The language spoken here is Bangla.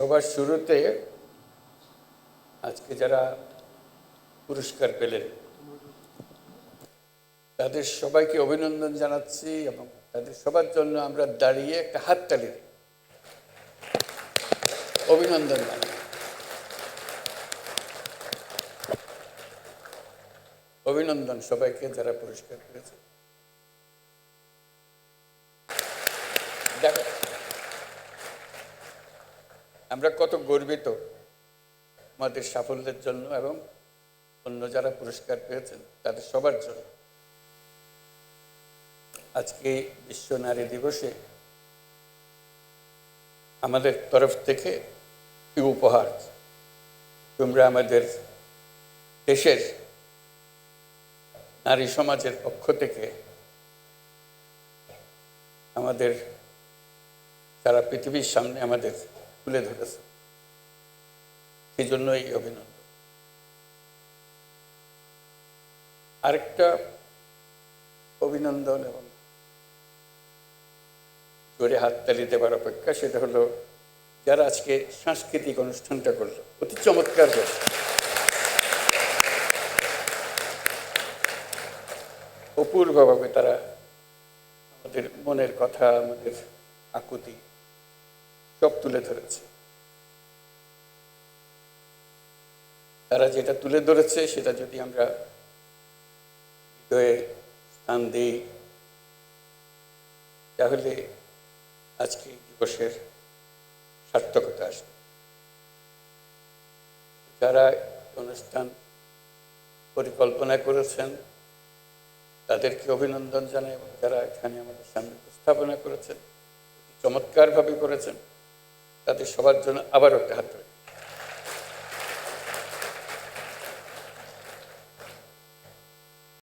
সবার শুরুতে আজকে যারা পুরস্কার পেলেন তাদের সবাইকে অভিনন্দন জানাচ্ছি এবং তাদের সবার জন্য আমরা দাঁড়িয়ে একটা হাততালি দিই, অভিনন্দন জানাই। অভিনন্দন সবাইকে যারা পুরস্কার পেয়েছে। দেখো আমরা কত গর্বিত আমাদের সাফল্যের জন্য এবং অন্য যারা পুরস্কার পেয়েছেন তাদের সবার জন্য। আজকে বিশ্ব নারী দিবসে আমাদের তরফ থেকে এই উপহার, তোমরা আমাদের দেশের নারী সমাজের পক্ষ থেকে আমাদের সারা পৃথিবীর সামনে আমাদের তুলে ধরেছে, সেই জন্য এই অভিনন্দন। আরেকটা অভিনন্দন এবং জোরে হাততালি দেওয়ার অপেক্ষা, সেটা হলো যারা আজকে সাংস্কৃতিক অনুষ্ঠানটা করলো, অতি চমৎকার করে অপূর্বভাবে তারা আমাদের মনের কথা, আমাদের আকুতি সব তুলে ধরেছে। তারা যেটা তুলে ধরেছে সেটা যদি আমরা হৃদয়ে স্থান দিই তাহলে আজকে এই দিবসের সার্থকতা আসবে। যারা অনুষ্ঠান পরিকল্পনা করেছেন তাদেরকে অভিনন্দন জানাই এবং যারা এখানে আমাদের সামনে উপস্থাপনা করেছেন, চমৎকারভাবে করেছেন, তাদের সবার জন্য আবার একটা হাত